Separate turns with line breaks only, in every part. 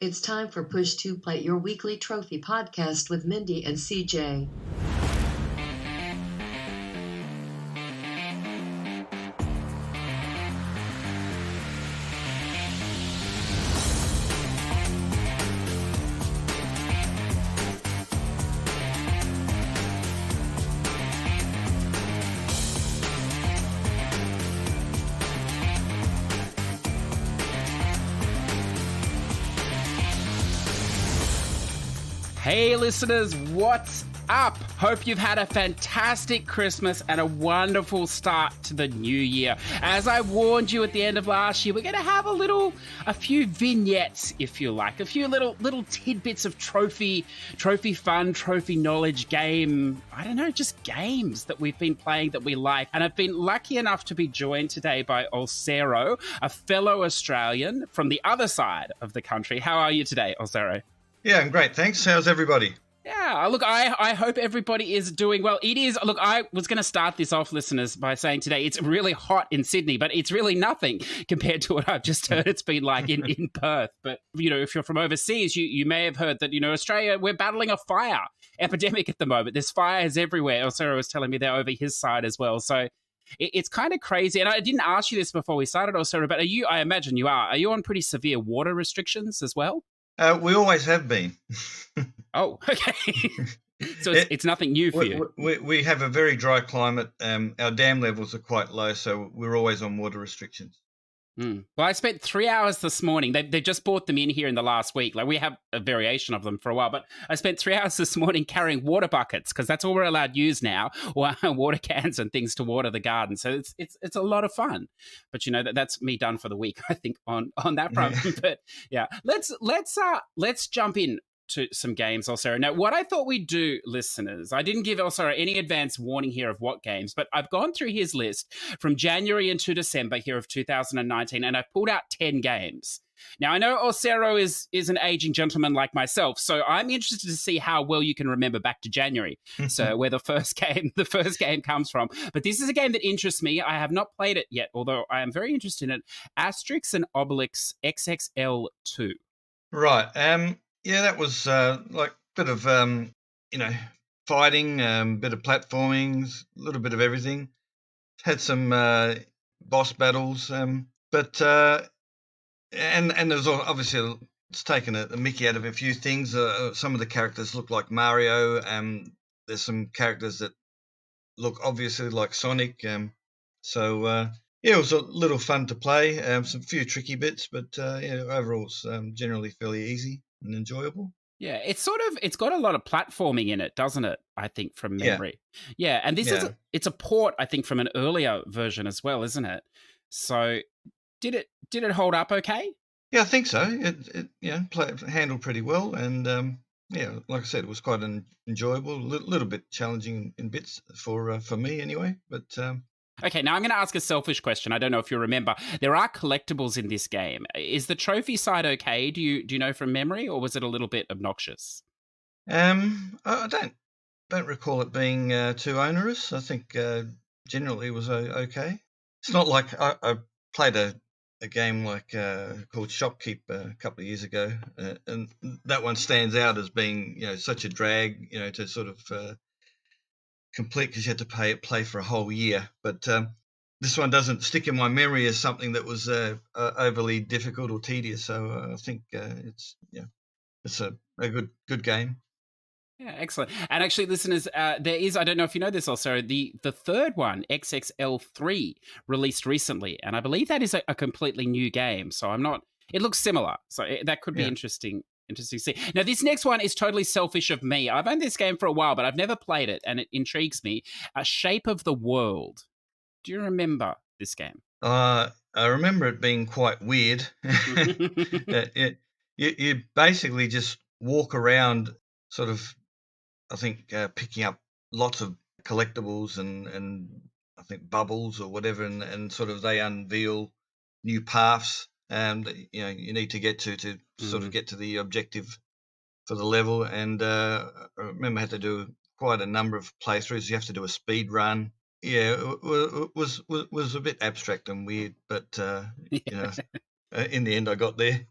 It's time for Push2Plat, your weekly trophy podcast with Mindi and CJ.
Hey listeners, what's up? Hope you've had a fantastic Christmas and a wonderful start to the new year. As I warned you at the end of last year, we're going to have a few vignettes, if you like, a few little tidbits of trophy fun, trophy knowledge game, just games that we've been playing that we like. And I've been lucky enough to be joined today by Olsero, a fellow Australian from the other side of the country. How are you today, Olsero?
Yeah, I'm great. Thanks. How's everybody?
Yeah, look, I hope everybody is doing well. It is, look, I was going to start this off, listeners, by saying today it's really hot in Sydney, but it's really nothing compared to what I've just heard it's been like in Perth. But, if you're from overseas, you may have heard that, Australia, we're battling a fire epidemic at the moment. There's fires everywhere. Olsero was telling me they're over his side as well. So it's kind of crazy. And I didn't ask you this before we started, Olsero, but I imagine you are you on pretty severe water restrictions as well?
We always have been.
Oh, okay. So it's nothing new for you.
We have a very dry climate. Our dam levels are quite low, so we're always on water restrictions.
Well, I spent 3 hours this morning. They just brought them in here in the last week. Like, we have a variation of them for a while, but I spent 3 hours this morning carrying water buckets because that's all we're allowed to use now, or water cans and things to water the garden. So it's a lot of fun. But that's me done for the week, I think, on that front. Yeah. But yeah, let's jump in to some games, Olsero. Now, what I thought we'd do, listeners, I didn't give Olsero any advance warning here of what games, but I've gone through his list from January into December here of 2019, and I've pulled out 10 games. Now, I know Olsero is an aging gentleman like myself, so I'm interested to see how well you can remember back to January, so where the first game comes from. But this is a game that interests me. I have not played it yet, although I am very interested in it. Asterix and Obelix XXL2.
Right. Yeah, that was like a bit of, fighting, bit of platforming, a little bit of everything. Had some boss battles, but and there's obviously it's taken a mickey out of a few things. Some of the characters look like Mario. There's some characters that look obviously like Sonic. So it was a little fun to play. Some few tricky bits, but overall it's generally fairly easy and enjoyable.
Yeah, it's got a lot of platforming in it, doesn't it? I think from memory. Yeah, and it's a port, I think, from an earlier version as well, isn't it? So did it hold up okay?
Yeah, I think so. It handled pretty well, and like I said, it was quite enjoyable. A little bit challenging in bits for me anyway, but.
Okay, now I'm going to ask a selfish question. I don't know if you remember. There are collectibles in this game. Is the trophy side okay? Do you know from memory, or was it a little bit obnoxious?
I don't recall it being too onerous. I think generally it was okay. It's not like I played a game like called Shopkeep a couple of years ago, and that one stands out as being such a drag to sort of complete because you had to play for a whole year. But this one doesn't stick in my memory as something that was overly difficult or tedious. So I think it's a good game.
Yeah, excellent. And actually, listeners, there is, I don't know if you know this also, the third one, XXL3, released recently. And I believe that is a completely new game. So it looks similar. So that could be interesting to see. Now, this next one is totally selfish of me. I've owned this game for a while, but I've never played it, and it intrigues me. Shape of the World. Do you remember this game?
I remember it being quite weird. You basically just walk around sort of, I think, picking up lots of collectibles and I think bubbles or whatever, and sort of they unveil new paths that you need to get to sort of get to the objective for the level. And I remember I had to do quite a number of playthroughs. You have to do a speed run. Yeah, it was a bit abstract and weird, but in the end I got there.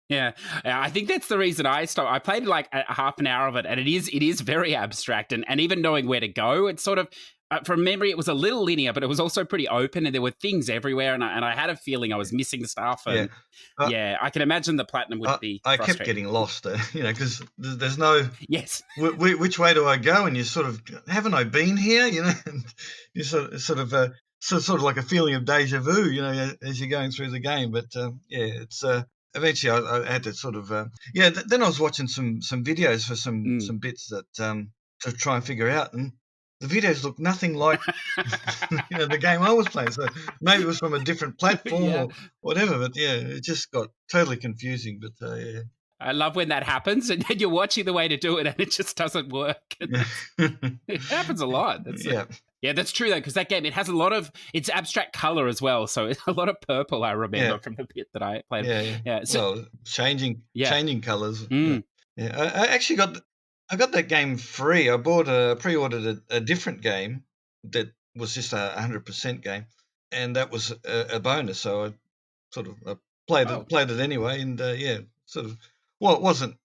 Yeah, I think that's the reason I stopped. I played like a half an hour of it, and it is very abstract, and even knowing where to go, it's sort of from memory, it was a little linear, but it was also pretty open, and there were things everywhere, and I had a feeling I was missing stuff,
Yeah.
and yeah, I can imagine the platinum would be
I kept
frustrating.
getting lost, because there's no
Yes,
which way do I go, and you sort of, haven't I been here, and you sort of like a feeling of deja vu, as you're going through the game. But it's eventually I had to sort of then I was watching some videos for some bits that to try and figure out, and the videos look nothing like the game I was playing. So maybe it was from a different platform
yeah.
or whatever. But yeah, it just got totally confusing. But yeah.
I love when that happens, and then you're watching the way to do it, and it just doesn't work. It happens a lot. Yeah, that's true though, because that game, it has a lot of it's abstract color as well, so it's a lot of purple. I remember from the bit that I played.
Yeah.
So,
Well, changing colors.
Mm.
Yeah. I actually got that game free. I pre-ordered a different game that was just 100% game, and that was a bonus. So I sort of played it anyway, and sort of. Well, it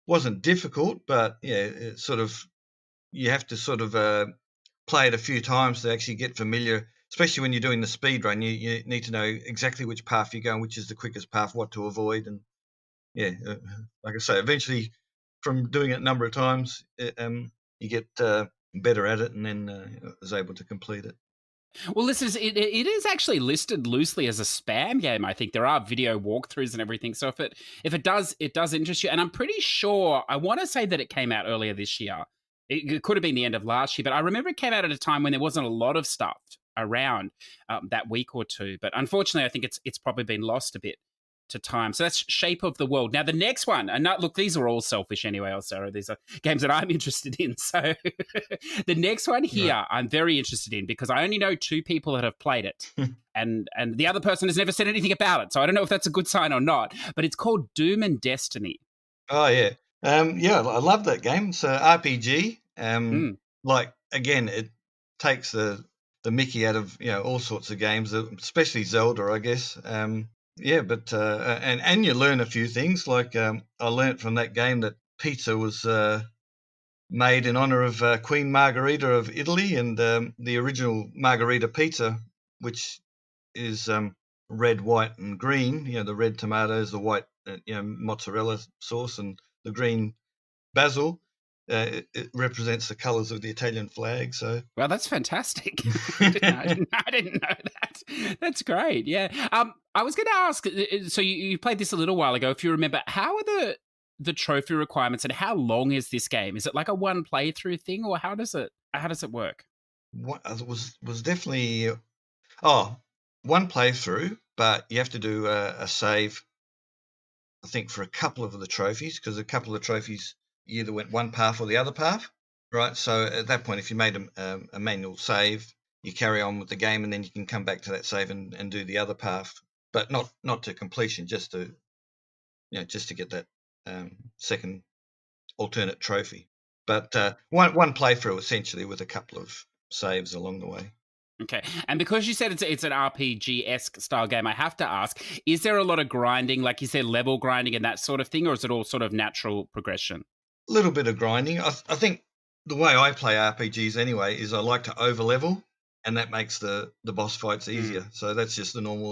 wasn't difficult, but it sort of, you have to sort of play it a few times to actually get familiar. Especially when you're doing the speed run, you need to know exactly which path you're going, which is the quickest path, what to avoid, and like I say, eventually from doing it a number of times, you get better at it, and then I was able to complete it.
Well, it is actually listed loosely as a spam game. I think there are video walkthroughs and everything. So if it does interest you, and I'm pretty sure I want to say that it came out earlier this year. It could have been the end of last year, but I remember it came out at a time when there wasn't a lot of stuff around that week or two. But unfortunately, I think it's probably been lost a bit to time. So that's Shape of the World. Now, the next one, and look, these are all selfish anyway, Olsero. These are games that I'm interested in. So the next one here, I'm very interested in because I only know 2 people that have played it. And the other person has never said anything about it. So I don't know if that's a good sign or not, but it's called Doom and Destiny.
Oh, yeah. I love that game. It's an RPG. Like, again, it takes the Mickey out of, all sorts of games, especially Zelda, I guess. But and you learn a few things. Like I learnt from that game that pizza was made in honor of Queen Margherita of Italy, and the original Margherita pizza, which is red, white, and green. The red tomatoes, the white mozzarella sauce, and the green basil. It represents the colours of the Italian flag. So,
well, that's fantastic. I didn't know that. That's great. Yeah. I was going to ask. So you played this a little while ago. If you remember, how are the trophy requirements, and how long is this game? Is it like a one playthrough thing, or how does it work?
It was definitely one playthrough, but you have to do a save. I think for a couple of the trophies, because a couple of the trophies, you either went one path or the other path, right? So at that point, if you made a manual save, you carry on with the game, and then you can come back to that save and do the other path, but not to completion, just to get that second alternate trophy. But one playthrough essentially, with a couple of saves along the way.
Okay, and because you said it's an RPG-esque style game, I have to ask, is there a lot of grinding, like you said, level grinding and that sort of thing, or is it all sort of natural progression?
A little bit of grinding. I think the way I play RPGs anyway is I like to over-level, and that makes the boss fights easier. So that's just the normal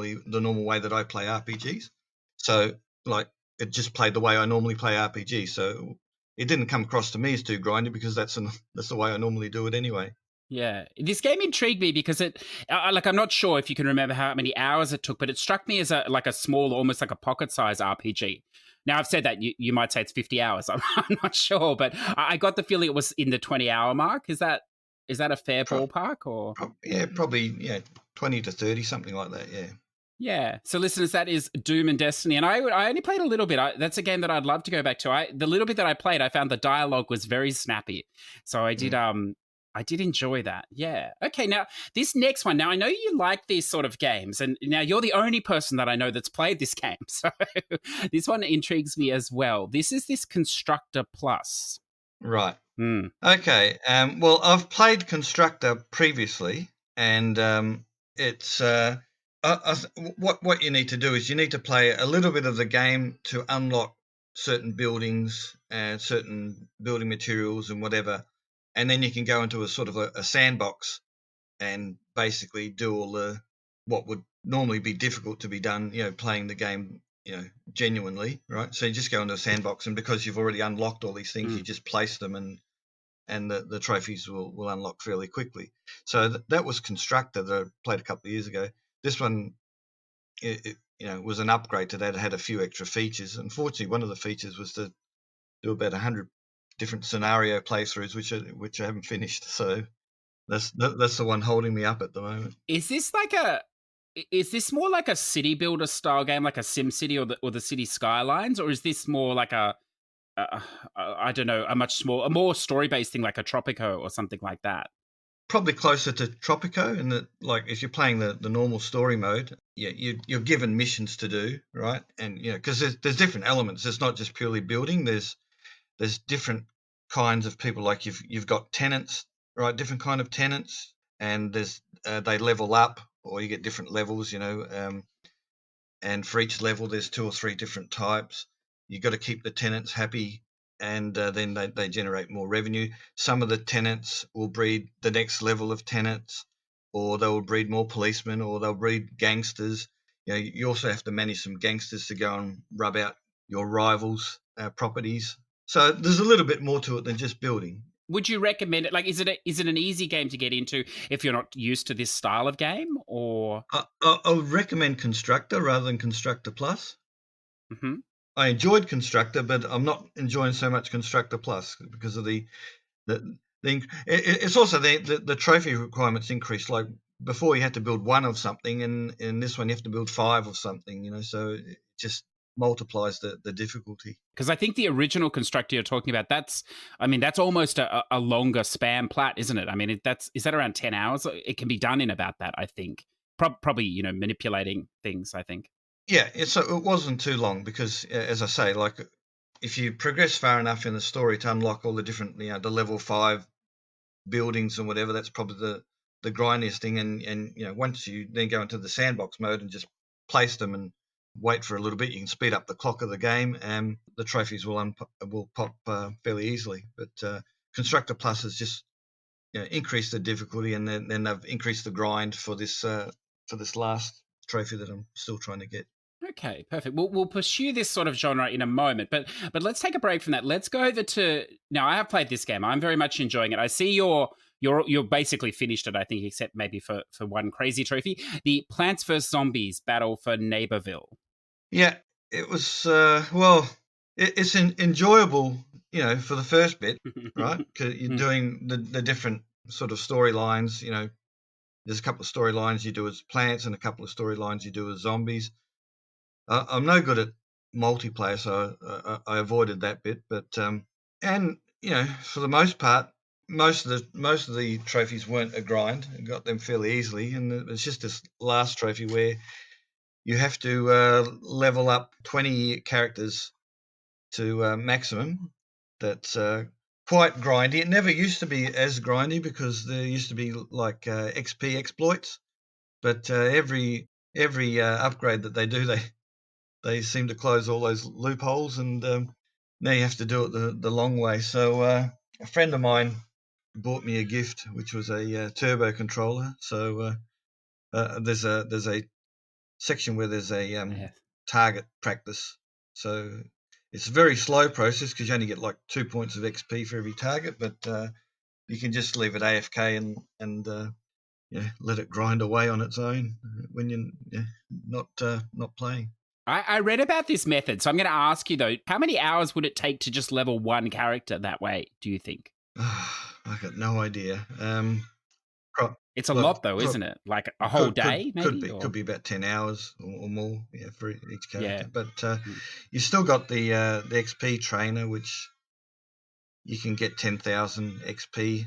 way that I play RPGs. So, like, it just played the way I normally play RPGs. So it didn't come across to me as too grindy, because that's the way I normally do it anyway.
Yeah, this game intrigued me because I'm not sure if you can remember how many hours it took, but it struck me as a small, almost like a pocket-sized RPG. Now, I've said that you might say it's 50 hours. I'm not sure, but I got the feeling it was in the 20-hour mark. Is that a fair ballpark? Or
probably 20 to 30, something like that. Yeah.
Yeah. So, listeners, that is Doom and Destiny, and I only played a little bit. That's a game that I'd love to go back to. The little bit that I played, I found the dialogue was very snappy, so I did. I did enjoy that. Yeah. Okay. Now, this next one. Now, I know you like these sort of games, and now you're the only person that I know that's played this game. So this one intrigues me as well. This Constructor Plus.
Right. Okay. Well, I've played Constructor previously, and it's What you need to do is you need to play a little bit of the game to unlock certain buildings and certain building materials and whatever, and then you can go into a sort of a sandbox and basically do all the what would normally be difficult to be done, playing the game, genuinely, right? So you just go into a sandbox, and because you've already unlocked all these things, you just place them, and the trophies will unlock fairly quickly. So that was Constructor that I played a couple of years ago. This one, it was an upgrade to that. It had a few extra features. Unfortunately, one of the features was to do about 100 different scenario playthroughs, which I haven't finished. So that's the one holding me up at the moment.
Is this more like a city builder style game, like a Sim City or the City Skylines, or is this more like I don't know, a more story based thing like a Tropico or something like that?
Probably closer to Tropico, in that, like, if you're playing the normal story mode, you're given missions to do, right? And because there's different elements. It's not just purely building. There's different kinds of people. Like you've got tenants, right? Different kind of tenants, and there's they level up, or you get different levels, and for each level there's 2 or 3 different types. You've got to keep the tenants happy, and then they generate more revenue. Some of the tenants will breed the next level of tenants, or they will breed more policemen, or they'll breed gangsters. You also have to manage some gangsters to go and rub out your rivals' properties. So there's a little bit more to it than just building.
Would you recommend it? Like, is it an easy game to get into if you're not used to this style of game, or?
I would recommend Constructor rather than Constructor Plus.
Mm-hmm.
I enjoyed Constructor, but I'm not enjoying so much Constructor Plus because of it's also the trophy requirements increased. Like before, you had to build 1 of something, and in this one you have to build 5 of something. So it just multiplies the difficulty.
Because I think the original Constructor you're talking about, that's almost a longer spam plat, isn't it? I mean, is that around 10 hours? It can be done in about that, I think. Probably, manipulating things, I think.
Yeah, it wasn't too long because, as I say, like if you progress far enough in the story to unlock all the different, the level 5 buildings and whatever, that's probably the grindiest thing. And once you then go into the sandbox mode and just place them and wait for a little bit, you can speed up the clock of the game, and the trophies will pop fairly easily. But Constructor Plus has just increased the difficulty, and then they've increased the grind for this last trophy that I'm still trying to get.
Okay, perfect. We'll pursue this sort of genre in a moment, but let's take a break from that. Let's go over to now. I have played this game. I'm very much enjoying it. I see you're basically finished it, I think, except maybe for one crazy trophy. The Plants vs Zombies Battle for Neighborville.
Yeah, it was it's enjoyable, for the first bit, right? Because you're doing the different sort of storylines. There's a couple of storylines you do as plants, and a couple of storylines you do as zombies. I'm no good at multiplayer, so I avoided that bit. But and for the most part, most of the trophies weren't a grind. I got them fairly easily, and it's just this last trophy where you have to level up 20 characters to maximum. That's quite grindy. It never used to be as grindy because there used to be like XP exploits, but every upgrade that they do, they seem to close all those loopholes, and now you have to do it the long way. So a friend of mine bought me a gift, which was a turbo controller. So there's a section where there's a target practice. So it's a very slow process because you only get like 2 points of XP for every target, but you can just leave it AFK and let it grind away on its own when you're not playing.
I read about this method, so I'm going to ask you though, how many hours would it take to just level one character that way, do you think?
I got no idea.
It's a lot though, isn't it? Like a whole day, maybe?
Could be about 10 hours or more, for each character.
Yeah.
But you've still got the XP trainer, which you can get 10,000 XP,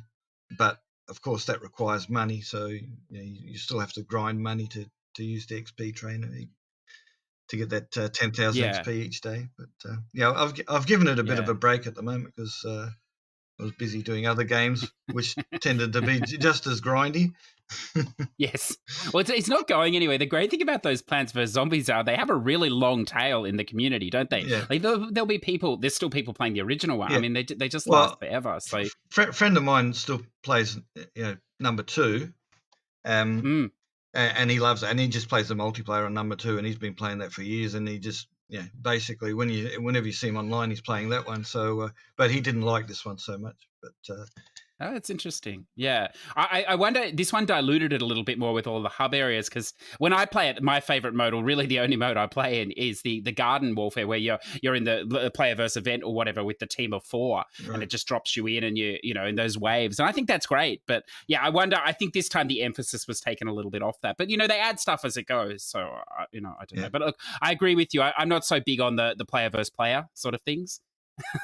but of course that requires money, so you still have to grind money to use the XP trainer to get that 10,000 XP each day. But I've given it a bit of a break at the moment because was busy doing other games, which tended to be just as grindy.
Yes. Well, it's not going anywhere. The great thing about those Plants vs. Zombies are they have a really long tail in the community, don't they?
Yeah.
Like there'll be people, there's still people playing the original one.
Yeah.
I mean, they just last forever. So
friend of mine still plays, number 2. And he loves it, and he just plays the multiplayer on number 2, and he's been playing that for years, and he just basically whenever you see him online, he's playing that one. So but he didn't like this one so much. But
oh, that's interesting. Yeah. I wonder, this one diluted it a little bit more with all the hub areas, because when I play it, my favorite mode, or really the only mode I play in, is the garden warfare, where you're in the player versus event or whatever with the team of 4, right. And it just drops you in, and you in those waves. And I think that's great. But yeah, I think this time the emphasis was taken a little bit off that. But, they add stuff as it goes. So, I don't know. But look, I agree with you. I'm not so big on the player versus player sort of things.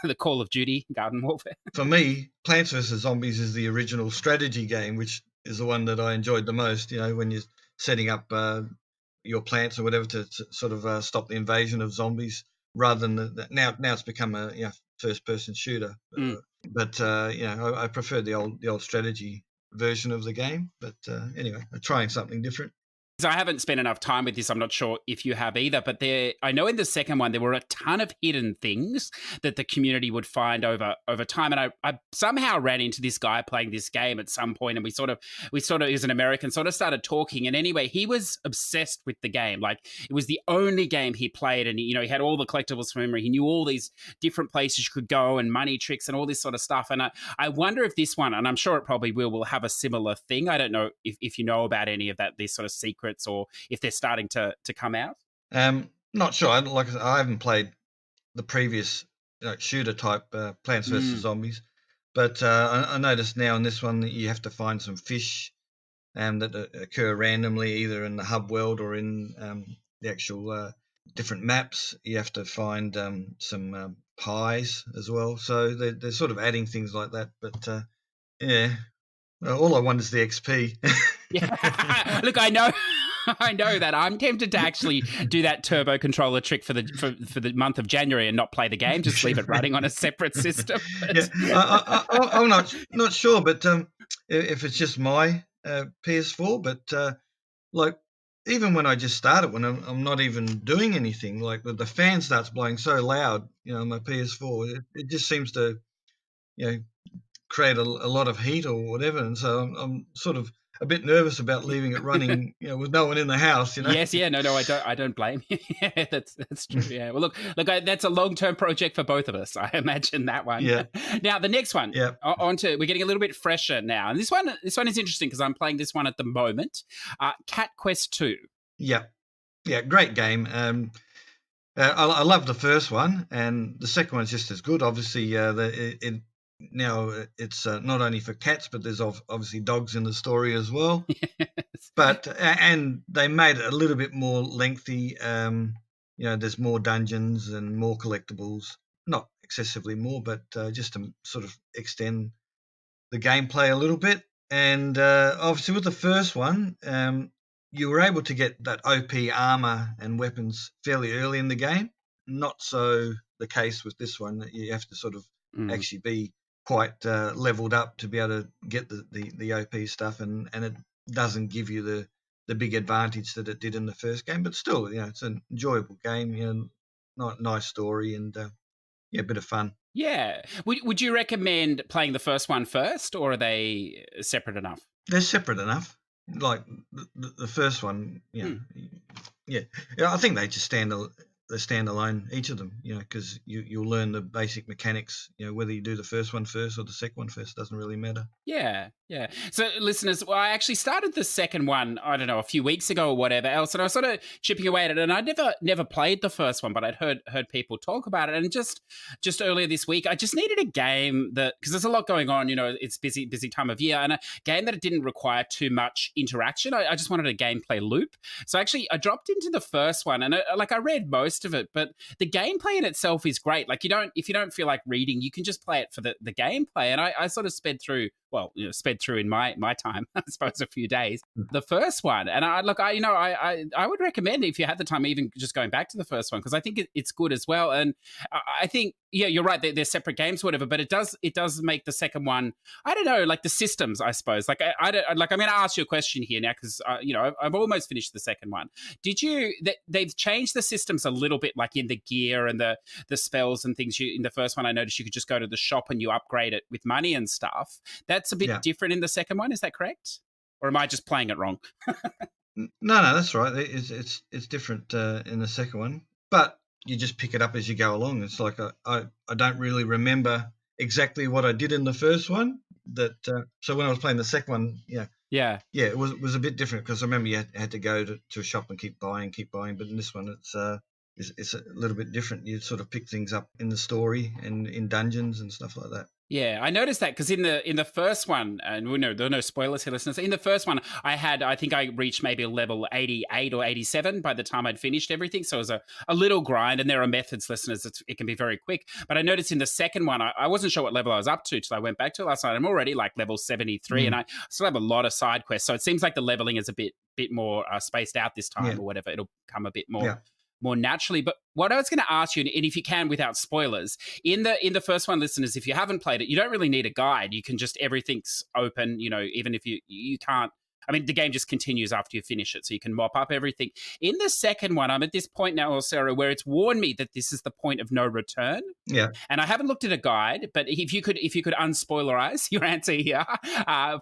The Call of Duty garden warfare.
For me, Plants vs. Zombies is the original strategy game, which is the one that I enjoyed the most. When you're setting up your plants or whatever to sort of stop the invasion of zombies, rather than now it's become a first-person shooter. But I prefer the old strategy version of the game. But anyway, I'm trying something different.
I haven't spent enough time with this. I'm not sure if you have either, but I know in the second one, there were a ton of hidden things that the community would find over time. And I somehow ran into this guy playing this game at some point, and we sort of, he's an American, sort of started talking. And anyway, he was obsessed with the game. Like, it was the only game he played, and he had all the collectibles from memory. He knew all these different places you could go and money tricks and all this sort of stuff. And I wonder if this one, and I'm sure it probably will have a similar thing. I don't know if you know about any of that, these sort of secrets, or if they're starting to come out.
Not sure. I haven't played the previous shooter type Plants vs. Zombies, but I noticed now in this one that you have to find some fish that occur randomly, either in the hub world or in the actual different maps. You have to find some pies as well. So they're sort of adding things like that. But all I want is the XP.
Yeah. Look, I know that. I'm tempted to actually do that turbo controller trick for the month of January and not play the game, just leave it running on a separate system.
I'm not sure, but if it's just my PS4, but even when I just start it, when I'm not even doing anything, like the fan starts blowing so loud, on my PS4, it just seems to, create a lot of heat or whatever, and so I'm sort of a bit nervous about leaving it running, with no one in the house.
Yes, yeah, no, I don't blame you. Yeah, that's true. Yeah, well, look, that's a long-term project for both of us. I imagine that one.
Yeah.
Now the next one.
Yeah.
We're getting a little bit fresher now, and this one is interesting because I'm playing this one at the moment. Cat Quest 2.
Yeah, great game. I love the first one, and the second one's just as good. Obviously, now it's not only for cats, but there's obviously dogs in the story as well.
Yes.
But and they made it a little bit more lengthy. There's more dungeons and more collectibles, not excessively more, but just to sort of extend the gameplay a little bit. And obviously with the first one, you were able to get that OP armor and weapons fairly early in the game. Not so the case with this one. You have to sort of actually be quite leveled up to be able to get the OP stuff, and it doesn't give you the big advantage that it did in the first game. But still, it's an enjoyable game. Nice story, and a bit of fun.
Yeah. Would you recommend playing the first one first, or are they separate enough?
They're separate enough. Like the first one, I think they just stand alone, each of them, because you'll learn the basic mechanics, whether you do the first one first or the second one first, doesn't really matter.
Yeah. So listeners, I actually started the second one, I don't know, a few weeks ago or whatever else, and I was sort of chipping away at it, and I never played the first one, but I'd heard people talk about it, and just earlier this week, I just needed a game that, because there's a lot going on, it's busy time of year, and a game that it didn't require too much interaction. I just wanted a gameplay loop. So actually, I dropped into the first one, and I read most of it, but the gameplay in itself is great. Like, if you don't feel like reading, you can just play it for the gameplay. And I sort of sped through in my time, I suppose, a few days, the first one. And I would recommend, if you had the time, even just going back to the first one, because I think it's good as well. And I think yeah, you're right. They're separate games, or whatever. But it does make the second one. I don't know, like the systems, I suppose. Like I don't like. I'm going to ask you a question here now because I've almost finished the second one. Did you? They've changed the systems a little bit, like in the gear and the spells and things. In the first one, I noticed you could just go to the shop and you upgrade it with money and stuff. That's a bit different in the second one. Is that correct? Or am I just playing it wrong?
No, that's right. It's different in the second one, but you just pick it up as you go along. It's like I don't really remember exactly what I did in the first one. So when I was playing the second one, yeah, it was a bit different because I remember you had to go to a shop and keep buying. But in this one, it's a little bit different. You sort of pick things up in the story and in dungeons and stuff like that.
Yeah, I noticed that because in the first one, and there are no spoilers here, listeners. In the first one, I think I reached maybe level 88 or 87 by the time I'd finished everything. So it was a little grind, and there are methods, listeners. It can be very quick. But I noticed in the second one, I wasn't sure what level I was up to till I went back to it last night. I'm already like level 73, and I still have a lot of side quests. So it seems like the leveling is a bit more spaced out this time or whatever. It'll come a bit more naturally. But what I was going to ask you, and if you can without spoilers, in the first one, listeners, if you haven't played it, you don't really need a guide. You can just, everything's open, even if you can't, I mean, the game just continues after you finish it, so you can mop up everything. In the second one, I'm at this point now, Olsero, where it's warned me that this is the point of no return.
Yeah.
And I haven't looked at a guide, but if you could unspoilerize your answer here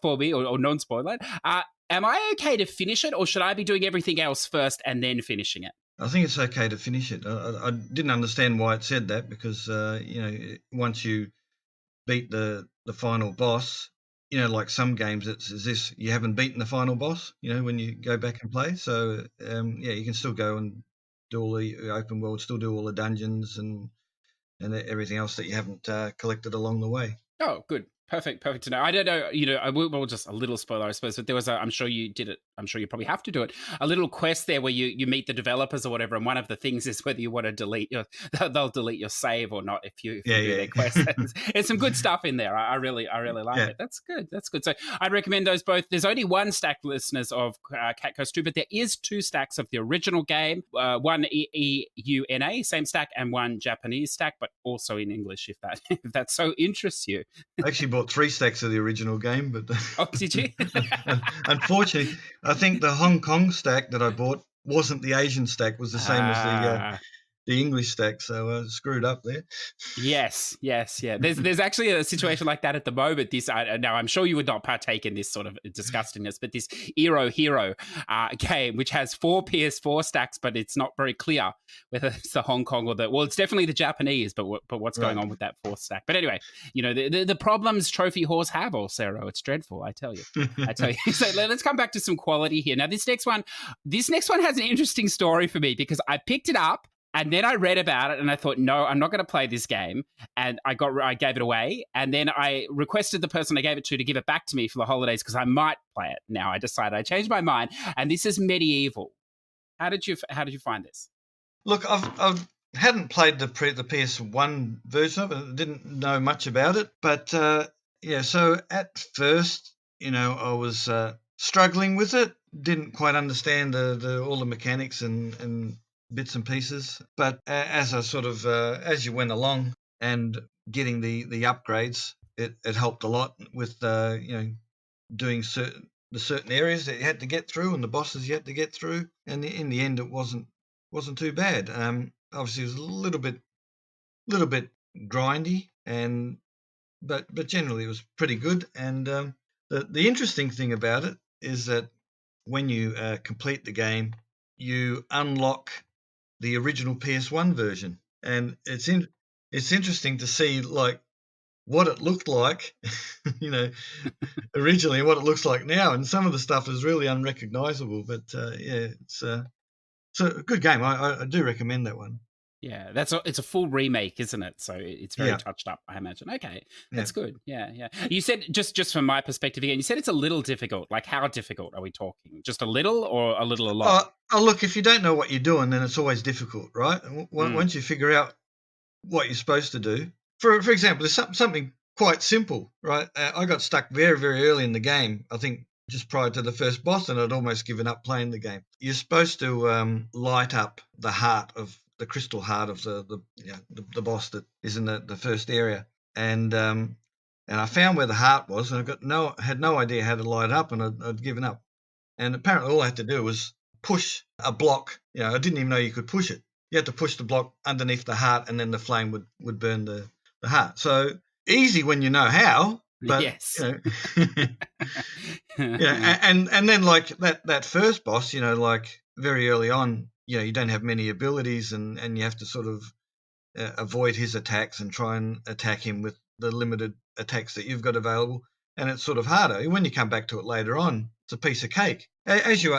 for me, or non-spoiler, am I okay to finish it, or should I be doing everything else first and then finishing it?
I think it's okay to finish it. I didn't understand why it said that because, once you beat the final boss, like some games, it's as if you haven't beaten the final boss, when you go back and play. So, you can still go and do all the open world, still do all the dungeons and everything else that you haven't collected along the way.
Oh, good. Perfect to know. I don't know, I will just a little spoiler, I suppose, but there was I'm sure you did it. I'm sure you probably have to do it. A little quest there where you meet the developers or whatever, and one of the things is whether you want to they'll delete your save or not if you do their quest. There's some good stuff in there. I really like it. That's good. So I'd recommend those both. There's only one stack, listeners, of Cat Coast 2, but there is two stacks of the original game. One EUNA, same stack, and one Japanese stack, but also in English if that so interests you.
I actually bought 3 stacks of the original game, but
oh, did you?
Unfortunately, I think the Hong Kong stack that I bought wasn't the Asian stack; was the same as the English stack, so I screwed up there.
Yes. There's actually a situation like that at the moment. Now I'm sure you would not partake in this sort of disgustingness, but this Eero Hero game, which has 4 PS4 stacks, but it's not very clear whether it's the Hong Kong or it's definitely the Japanese, but what's going on with that 4th stack? But anyway, the problems Trophy Horse have, Olsero, it's dreadful, I tell you. So let's come back to some quality here. Now this next one has an interesting story for me because I picked it up. And then I read about it and I thought, no, I'm not going to play this game. And I gave it away. And then I requested the person I gave it to give it back to me for the holidays because I might play it. Now I decided I changed my mind. And this is Medieval. How did you find this?
Look, I hadn't played the PS1 version of it. Didn't know much about it. But so at first, I was struggling with it. Didn't quite understand all the mechanics and bits and pieces, but as I sort of as you went along and getting the upgrades, it helped a lot with doing certain areas that you had to get through and the bosses you had to get through, and in the end it wasn't too bad. Obviously it was a little bit grindy, but generally it was pretty good. And the interesting thing about it is that when you complete the game, you unlock the original PS1 version, and it's interesting to see like what it looked like, originally and what it looks like now, and some of the stuff is really unrecognizable. But it's a good game. I do recommend that one.
Yeah, it's a full remake, isn't it? So it's very touched up, I imagine. Okay, that's good. Yeah. You said, just from my perspective again, you said it's a little difficult. Like, how difficult are we talking? Just a little or a lot?
Oh, look, if you don't know what you're doing, then it's always difficult, right? Once you figure out what you're supposed to do, for example, there's something quite simple, right? I got stuck very, very early in the game, I think just prior to the first boss, and I'd almost given up playing the game. You're supposed to light up the heart of the crystal heart of the boss that is in the first area. And I found where the heart was, and I had no idea how to light it up, and I'd given up. And apparently all I had to do was push a block. I didn't even know you could push it. You had to push the block underneath the heart, and then the flame would burn the heart. So easy when you know how, but
yes.
And then like that first boss, like very early on, you don't have many abilities, and you have to sort of avoid his attacks and try and attack him with the limited attacks that you've got available. And it's sort of harder. When you come back to it later on, it's a piece of cake. As you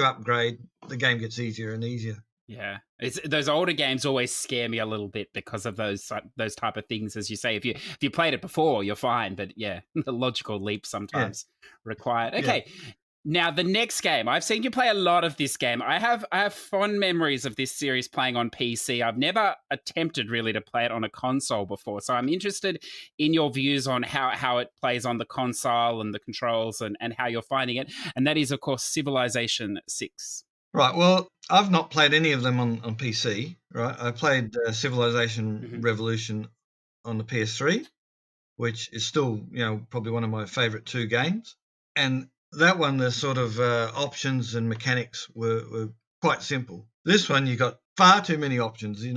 upgrade, the game gets easier and easier.
Yeah, those older games always scare me a little bit because of those type of things. As you say, if you played it before, you're fine. But yeah, the logical leap sometimes required. Okay. Yeah. Now, the next game, I've seen you play a lot of this game. I have fond memories of this series playing on PC. I've never attempted really to play it on a console before. So I'm interested in your views on how it plays on the console and the controls and how you're finding it. And that is, of course, Civilization 6.
Right. Well, I've not played any of them on PC. Right. I played Civilization Revolution on the PS3, which is still, probably one of my favourite 2 games. And that one, the sort of options and mechanics were quite simple. This one, you got far too many options. You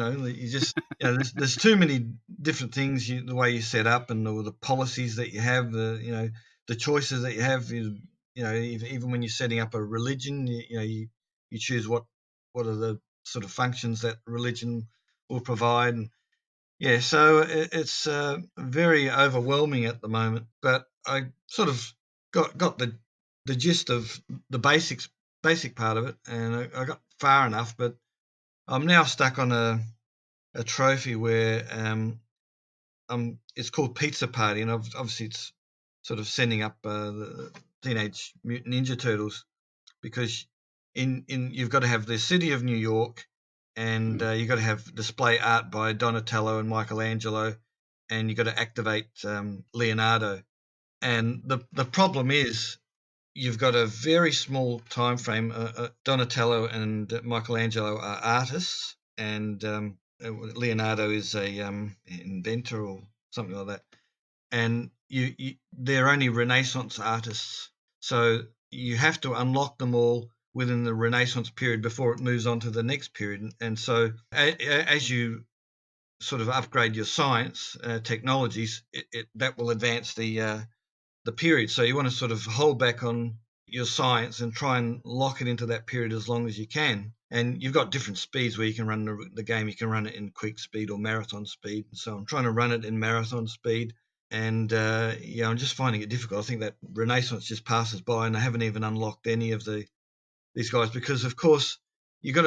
just there's too many different things. The way you set up and the policies that you have, the choices that you have. Even when you're setting up a religion, you choose what are the sort of functions that religion will provide. And so it's very overwhelming at the moment. But I sort of got the gist of the basic part of it, and I got far enough. But I'm now stuck on a trophy where it's called Pizza Party, and obviously it's sort of sending up the Teenage Mutant Ninja Turtles, because in you've got to have the city of New York, and you've got to have display art by Donatello and Michelangelo, and you've got to activate Leonardo. And the problem is you've got a very small time frame. Donatello and Michelangelo are artists, and Leonardo is a inventor or something like that. And they're only Renaissance artists, so you have to unlock them all within the Renaissance period before it moves on to the next period. And so as you sort of upgrade your science technologies, that will advance the period. So you want to sort of hold back on your science and try and lock it into that period as long as you can. And you've got different speeds where you can run the game. You can run it in quick speed or marathon speed. So I'm trying to run it in marathon speed. And I'm just finding it difficult. I think that Renaissance just passes by, and I haven't even unlocked any of these guys, because of course you're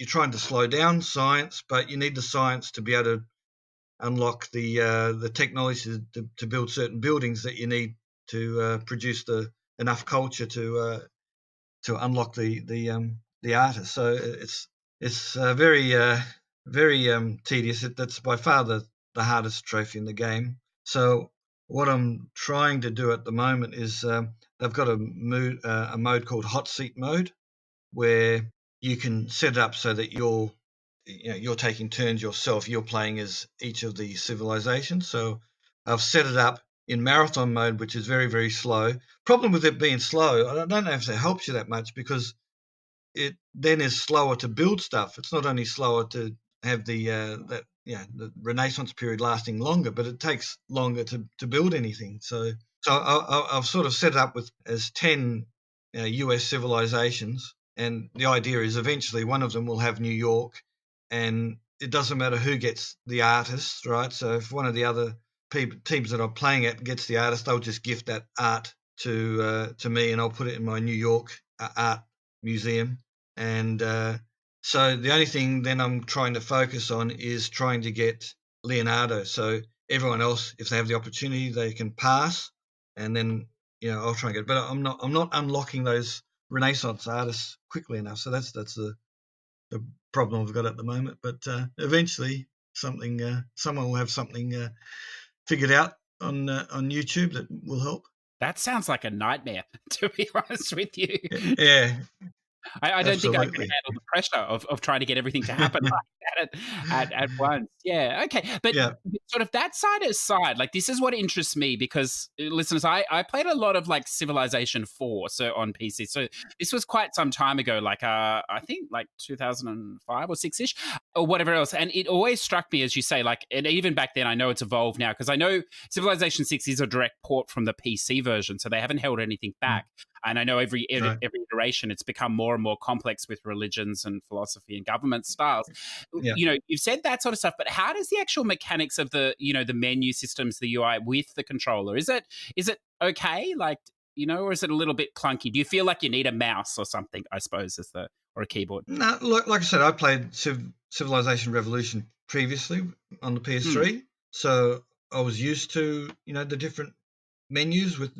trying to slow down science, but you need the science to be able to unlock the technology to build certain buildings that you need to produce enough culture to unlock the artist. So it's very tedious. That's by far the hardest trophy in the game. So what I'm trying to do at the moment is they've got a mode called hot seat mode, where you can set it up so that you're taking turns yourself. You're playing as each of the civilizations. So I've set it up in marathon mode, which is very, very slow. Problem with it being slow, I don't know if it helps you that much, because it then is slower to build stuff. It's not only slower to have the Renaissance period lasting longer, but it takes longer to build anything. So I've sort of set it up as 10 US civilizations, and the idea is eventually one of them will have New York, and it doesn't matter who gets the artist, right? So if one of the other teams that I'm playing at gets the artist, they'll just gift that art to me, and I'll put it in my New York art museum. And so the only thing then I'm trying to focus on is trying to get Leonardo. So everyone else, if they have the opportunity, they can pass, and then I'll try and get. But I'm not unlocking those Renaissance artists quickly enough. So that's the problem I've got at the moment. But eventually, someone will have something figured out on YouTube that will help.
That sounds like a nightmare, to be honest with you.
Yeah.
I don't think I could
Absolutely.
handle the pressure of trying to get everything to happen like that at once. Yeah, okay. But
Yeah.
sort of that side aside, like this is what interests me because listeners, I played a lot of like Civilization 4 so on PC. So this was quite some time ago, like I think like 2005 or 6ish or whatever else. And it always struck me, as you say, like, and even back then, I know it's evolved now because I know Civilization 6 is a direct port from the PC version, so they haven't held anything back. And I know every
Right.
iteration, it's become more and more complex with religions and philosophy and government styles.
Yeah.
You know, you've said that sort of stuff, but how does the actual mechanics of the, you know, the menu systems, the UI with the controller, is it okay? Like, you know, or is it a little bit clunky? Do you feel like you need a mouse or something, I suppose, or a keyboard?
No, like I said, I played Civilization Revolution previously on the PS3, so I was used to, you know, the different menus with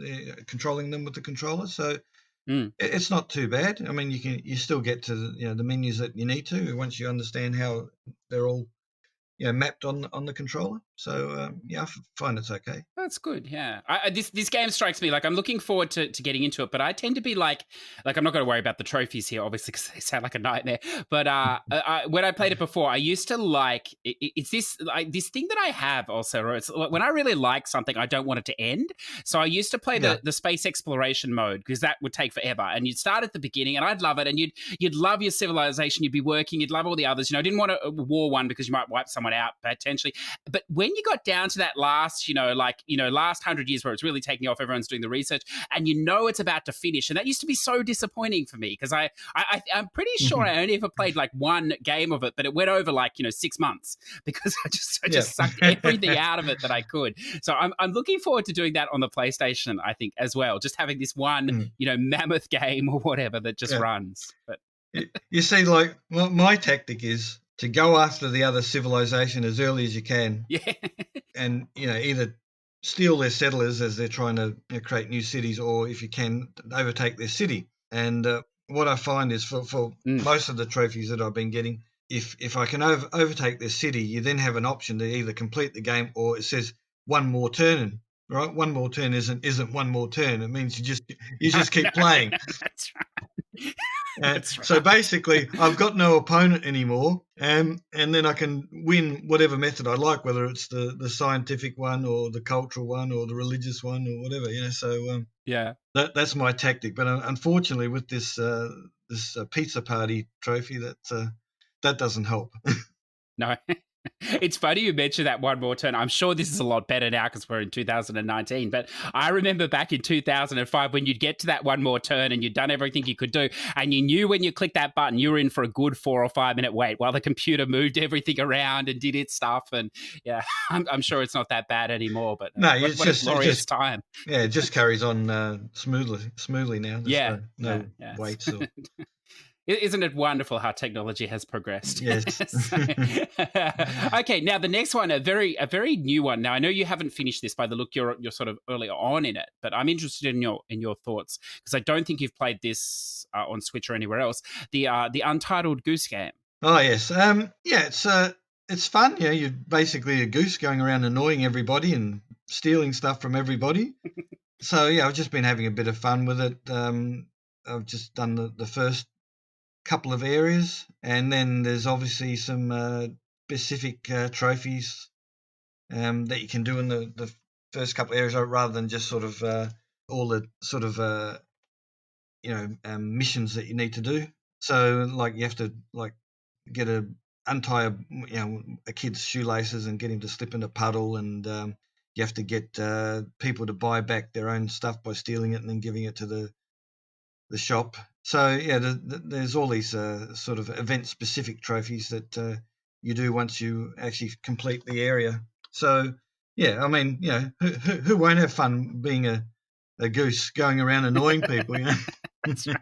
controlling them with the controller. So it's not too bad. I mean, you still get to the menus that you need to once you understand how they're all mapped on the controller. So yeah, I find it's okay.
That's good. Yeah, this game strikes me like I'm looking forward to getting into it, but I tend to be like I'm not going to worry about the trophies here, obviously, because they sound like a nightmare. But when I played it before, I used to like it's this thing that I have also. It's when I really like something, I don't want it to end. So I used to play the space exploration mode because that would take forever, and you'd start at the beginning, and I'd love it, and you'd love your civilization, you'd be working, you'd love all the others. You know, I didn't want a war one because you might wipe someone out potentially. But when you got down to that last, last 100 years where it's really taking off, everyone's doing the research, and you know it's about to finish. And that used to be so disappointing for me because I'm pretty sure I only ever played like one game of it, but it went over 6 months because I just sucked everything out of it that I could. So I'm looking forward to doing that on the PlayStation, I think, as well. Just having this one, mammoth game or whatever that just runs. But
you see, like my tactic is to go after the other civilization as early as you can.
Yeah.
And, either steal their settlers as they're trying to create new cities, or if you can, overtake their city. And what I find is for most of the trophies that I've been getting, if I can overtake their city, you then have an option to either complete the game or it says one more turn. Right? One more turn isn't one more turn. It means you just keep playing.
That's right.
So basically, I've got no opponent anymore, and then I can win whatever method I like, whether it's the scientific one or the cultural one or the religious one or whatever. So that's my tactic. But unfortunately, with this pizza party trophy, that doesn't help.
No. It's funny you mentioned that one more turn. I'm sure this is a lot better now because we're in 2019. But I remember back in 2005 when you'd get to that one more turn and you'd done everything you could do. And you knew when you clicked that button, you were in for a good 4 or 5 minute wait while the computer moved everything around and did its stuff. And yeah, I'm sure it's not that bad anymore. But
no,
what a glorious time.
Yeah, it just carries on smoothly now. There's no waits or...
Isn't it wonderful how technology has progressed?
Yes.
Okay, now the next one, a very new one. Now I know you haven't finished this by the look. You're sort of early on in it, but I'm interested in your thoughts because I don't think you've played this on Switch or anywhere else. The Untitled Goose Game.
Oh yes, it's fun. Yeah, you're basically a goose going around annoying everybody and stealing stuff from everybody. So yeah, I've just been having a bit of fun with it. I've just done the first couple of areas, and then there's obviously some specific trophies that you can do in the first couple of areas rather than just sort of all the sort of missions that you need to do. So like you have to get untie a kid's shoelaces and get him to slip in a puddle, and you have to get people to buy back their own stuff by stealing it and then giving it to the shop. So yeah, there's all these sort of event-specific trophies that you do once you actually complete the area. So yeah, I mean, who won't have fun being a goose going around annoying people?
That's right.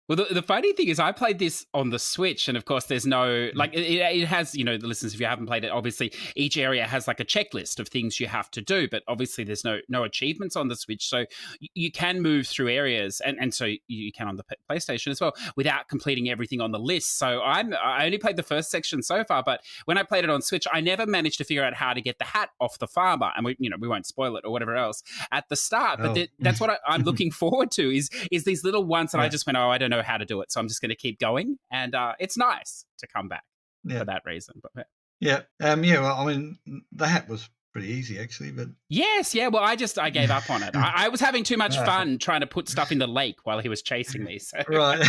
Well, the funny thing is I played this on the Switch, and of course there's no, it has, the listeners, if you haven't played it, obviously each area has like a checklist of things you have to do, but obviously there's no achievements on the Switch, so you can move through areas, and so you can on the PlayStation as well, without completing everything on the list. So I only played the first section so far, but when I played it on Switch, I never managed to figure out how to get the hat off the farmer, and we won't spoil it or whatever else at the start, but that's what I'm looking forward to, is these little ones that I just went, I don't know know how to do it, so I'm just going to keep going. And it's nice to come back for that reason. But
yeah. Well, I mean, the hat was pretty easy actually, but
yes, yeah. Well, I gave up on it. I was having too much fun trying to put stuff in the lake while he was chasing me. So.
Right.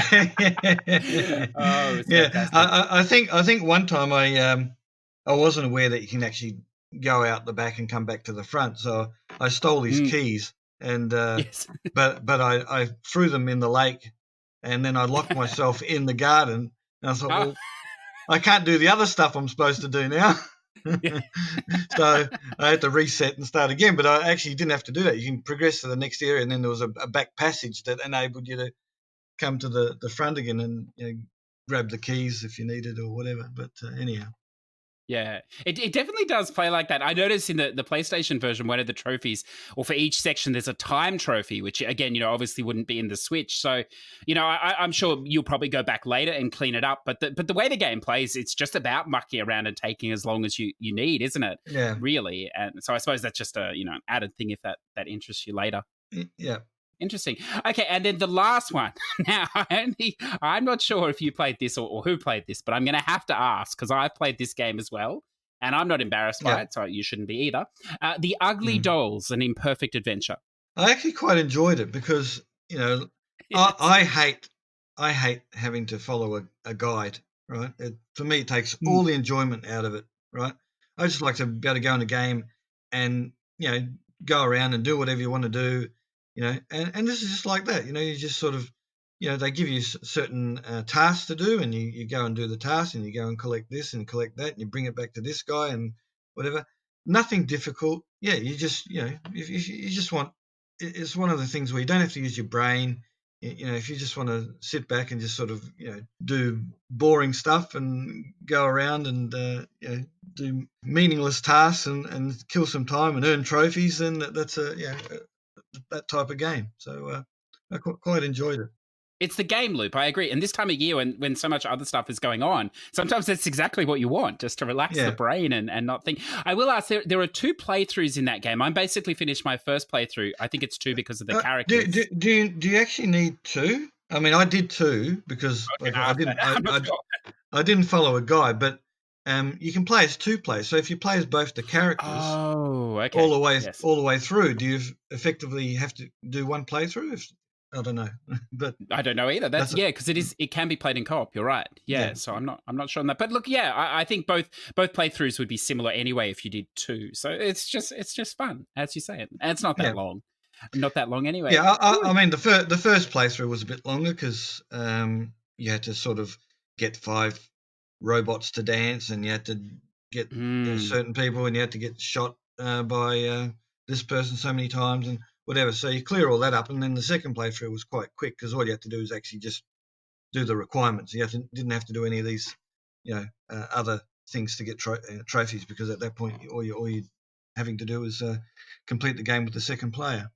Oh, it was fantastic.
I think one time I wasn't aware that you can actually go out the back and come back to the front, so I stole his keys and
yes.
but I threw them in the lake, and then I locked myself in the garden, and I thought, well, I can't do the other stuff I'm supposed to do now. So I had to reset and start again, but I actually didn't have to do that. You can progress to the next area, and then there was a back passage that enabled you to come to the front again and grab the keys if you needed or whatever. But anyhow.
Yeah, it definitely does play like that. I noticed in the PlayStation version, one of the trophies, or for each section, there's a time trophy, which again, obviously wouldn't be in the Switch. So, I'm sure you'll probably go back later and clean it up. But the way the game plays, it's just about mucking around and taking as long as you need, isn't it?
Yeah.
Really. And so I suppose that's just a an added thing if that interests you later.
Yeah.
Interesting. Okay, and then the last one. Now, I'm not sure if you played this or who played this, but I'm going to have to ask because I've played this game as well, and I'm not embarrassed by it, so you shouldn't be either. The Ugly Dolls, An Imperfect Adventure.
I actually quite enjoyed it because, I hate having to follow a guide, right? For me, it takes all the enjoyment out of it, right? I just like to be able to go in a game and, go around and do whatever you want to do. And this is just like that. You just sort of, they give you certain tasks to do, and you go and do the task, and you go and collect this and collect that, and you bring it back to this guy and whatever. Nothing difficult. Yeah, you just, if you just want, it's one of the things where you don't have to use your brain. If you just want to sit back and just sort of, do boring stuff and go around and, do meaningless tasks and kill some time and earn trophies, then that's that type of game. So I quite enjoyed it.
It's the game loop, I agree. And this time of year when so much other stuff is going on, sometimes that's exactly what you want, just to relax the brain and not think. I will ask, there are 2 playthroughs in that game. I'm basically finished my first playthrough. I think it's 2 because of the characters.
Do you actually need 2? I mean, I did 2 because I didn't follow a guide, but you can play as 2 players. So if you play as both the characters all the way through, do you effectively have to do one playthrough? I don't know, but
I don't know either. That's because it can be played in co-op. You're right. Yeah. So I'm not sure on that. But look, I think both playthroughs would be similar anyway if you did 2. So it's just fun, as you say it, and it's not that long. Not that long anyway.
Yeah, I mean the first playthrough was a bit longer because you had to sort of get 5 robots to dance, and you had to get certain people, and you had to get shot by this person so many times and whatever. So you clear all that up, and then the second playthrough was quite quick because all you had to do is actually just do the requirements. You didn't have to do any of these, other things to get trophies, because at that point all you're having to do is complete the game with the second player.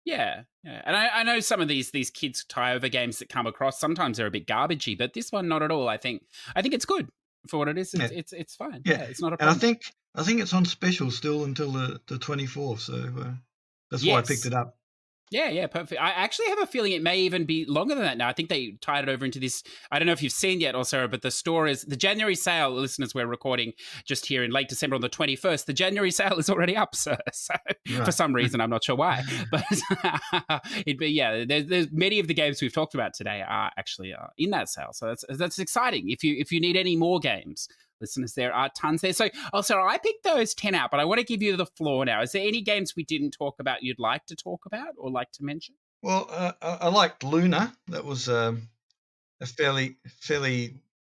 Yeah. And I know some of these kids tie-over games that come across, sometimes they're a bit garbagey, but this one, not at all. I think it's good for what it is. It's fine. Yeah, it's not a problem.
And I think it's on special still until the 24th, so that's why I picked it up.
Yeah, perfect. I actually have a feeling it may even be longer than that now. I think they tied it over into this. I don't know if you've seen yet, Olsero, but the store is the January sale. Listeners, we're recording just here in late December on the 21st. The January sale is already up, sir. So for some reason, I'm not sure why, but there's many of the games we've talked about today are actually in that sale. So that's exciting. If you need any more games, listeners, there are tons there. So, I picked those 10 out, but I want to give you the floor now. Is there any games we didn't talk about you'd like to talk about or like to mention?
Well, I liked Luna. That was a fairly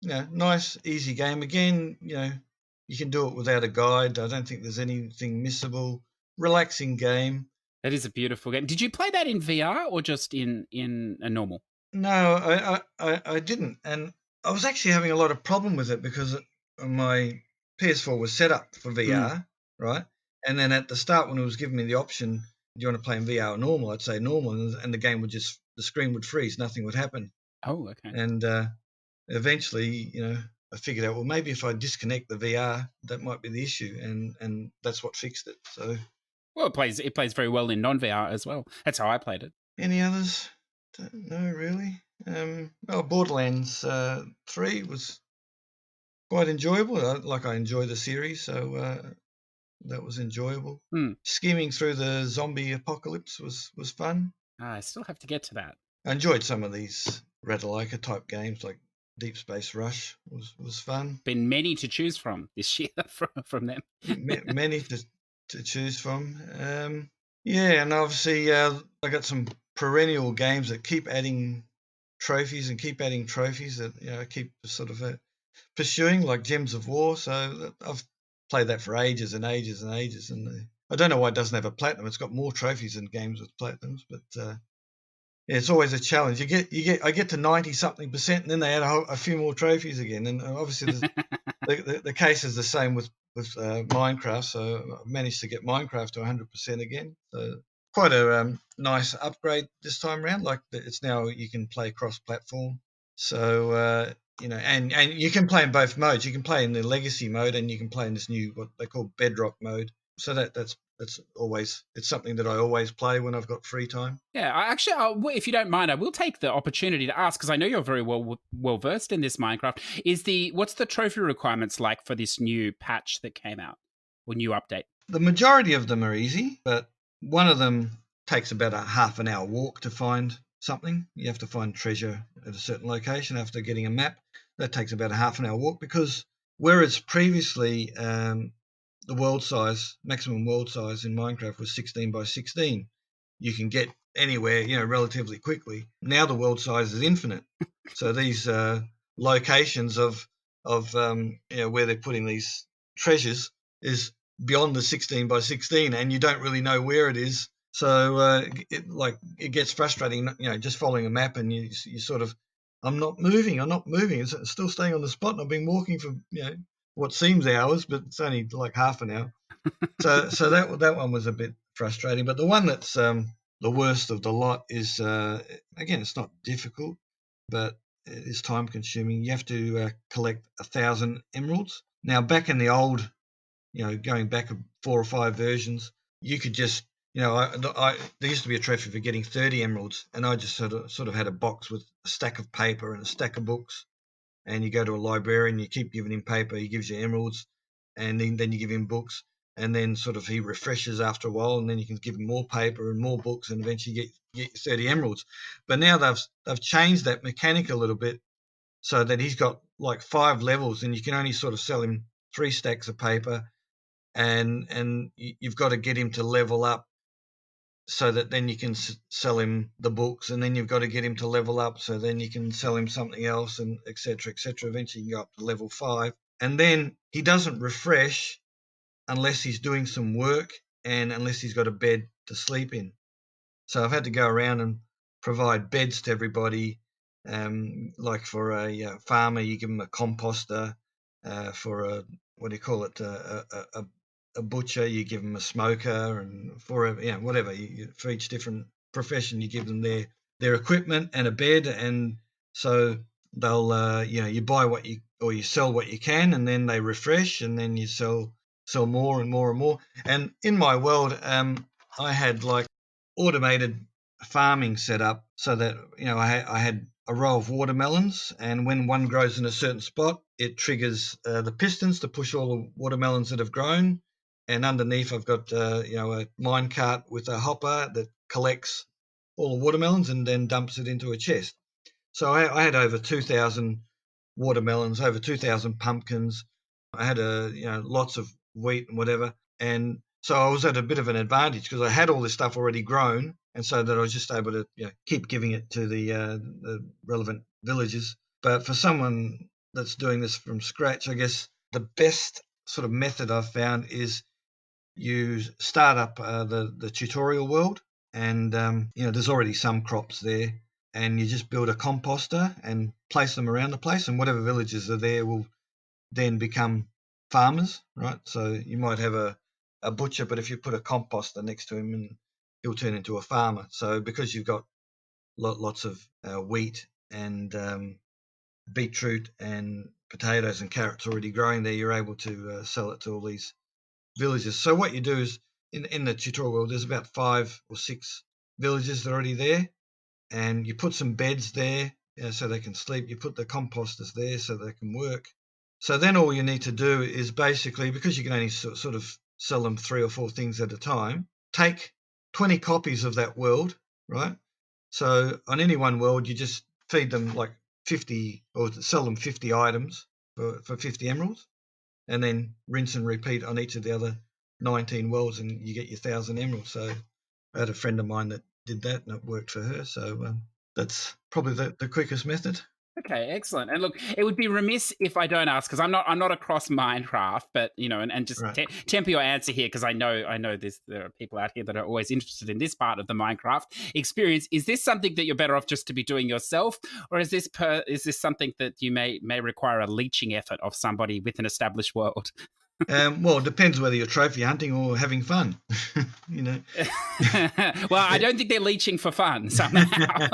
nice, easy game. Again, you can do it without a guide. I don't think there's anything missable. Relaxing game.
That is a beautiful game. Did you play that in VR or just in a normal?
No, I didn't. And I was actually having a lot of problem with it because my PS4 was set up for VR, right? And then at the start, when it was giving me the option, do you want to play in VR or normal? I'd say normal, and the screen would freeze, nothing would happen.
Oh, okay.
And eventually, I figured out, well, maybe if I disconnect the VR, that might be the issue, and that's what fixed it. So,
well, it plays very well in non-VR as well. That's how I played it.
Any others? Don't know, really. Borderlands 3 was quite enjoyable. I enjoy the series, so that was enjoyable. Skimming through the zombie apocalypse was fun.
I still have to get to that.
I enjoyed some of these Ratalaika type games like Deep Space Rush was fun.
Been many to choose from this year from them.
Many to choose from. Yeah, and obviously I got some perennial games that keep adding trophies that I keep sort of pursuing, like Gems of War. So I've played that for ages and ages and ages, and I don't know why it doesn't have a platinum. It's got more trophies than games with platinums, but yeah, it's always a challenge. I get to 90-something%, and then they add a few more trophies again. And obviously, the case is the same with Minecraft. So I managed to get Minecraft to 100% again. So quite a nice upgrade this time around. Like it's now you can play cross-platform. So and you can play in both modes. You can play in the legacy mode, and you can play in this new what they call Bedrock mode. So that's it's something that I always play when I've got free time.
Yeah, if you don't mind, I will take the opportunity to ask, because I know you're very well versed in this Minecraft. What's the trophy requirements like for this new patch that came out or new update?
The majority of them are easy, but one of them takes about a half an hour walk to find something. You have to find treasure at a certain location after getting a map. That takes about a half an hour walk, because whereas previously the maximum world size in Minecraft was 16 by 16. You can get anywhere, relatively quickly. Now the world size is infinite. So these locations of where they're putting these treasures is beyond the 16 by 16, and you don't really know where it is. So it gets frustrating, just following a map, and you sort of, I'm not moving. It's still staying on the spot, and I've been walking for what seems hours, but it's only like half an hour. So that one was a bit frustrating. But the one that's the worst of the lot is again, it's not difficult, but it is time consuming. You have to collect 1,000 emeralds. Now, back in the old, going back 4 or 5 versions, you could just, there used to be a trophy for getting 30 emeralds, and I just sort of had a box with a stack of paper and a stack of books. And you go to a librarian, you keep giving him paper, he gives you emeralds, and then you give him books, and then sort of he refreshes after a while, and then you can give him more paper and more books, and eventually you get 30 emeralds. But now they've changed that mechanic a little bit, so that he's got like 5 levels, and you can only sort of sell him 3 stacks of paper, and you've got to get him to level up, so that then you can sell him the books, and then you've got to get him to level up, so then you can sell him something else, and etc. Eventually you can go up to level 5, and then he doesn't refresh unless he's doing some work and unless he's got a bed to sleep in. So I've had to go around and provide beds to everybody. Like for a farmer, you give him a composter. For a a butcher, you give them a smoker, and for whatever, for each different profession, you give them their equipment and a bed, and so they'll you buy you sell what you can, and then they refresh, and then you sell more and more and more. And in my world, I had like automated farming set up, so that I had a row of watermelons, and when one grows in a certain spot, it triggers the pistons to push all the watermelons that have grown. And underneath, I've got a mine cart with a hopper that collects all the watermelons and then dumps it into a chest. So I had over 2,000 watermelons, over 2,000 pumpkins. I had lots of wheat and whatever, and so I was at a bit of an advantage because I had all this stuff already grown, and so that I was just able to keep giving it to the relevant villages. But for someone that's doing this from scratch, I guess the best sort of method I've found is you start up the tutorial world, and there's already some crops there, and you just build a composter and place them around the place, and whatever villages are there will then become farmers, right? So you might have a butcher, but if you put a composter next to him, and he'll turn into a farmer. So because you've got lots of wheat and beetroot and potatoes and carrots already growing there, you're able to sell it to all these villages. So what you do is, in the tutorial world, there's about 5 or 6 villages that are already there, and you put some beds there, so they can sleep. You put the composters there so they can work. So then all you need to do is basically, because you can only sort of sell them 3 or 4 things at a time, take 20 copies of that world, right? So on any one world, you just feed them like 50 or sell them 50 items for 50 emeralds, and then rinse and repeat on each of the other 19 worlds, and you get your 1,000 emeralds. So I had a friend of mine that did that, and it worked for her. So that's probably the quickest method.
Okay, excellent. And look, it would be remiss if I don't ask, because I'm not across Minecraft, but and just
Right.
temper your answer here, because I know there are people out here that are always interested in this part of the Minecraft experience. Is this something that you're better off just to be doing yourself, or is this something that you may require a leeching effort of somebody with an established world?
Well, it depends whether you're trophy hunting or having fun.
Well, I don't think they're leeching for fun somehow.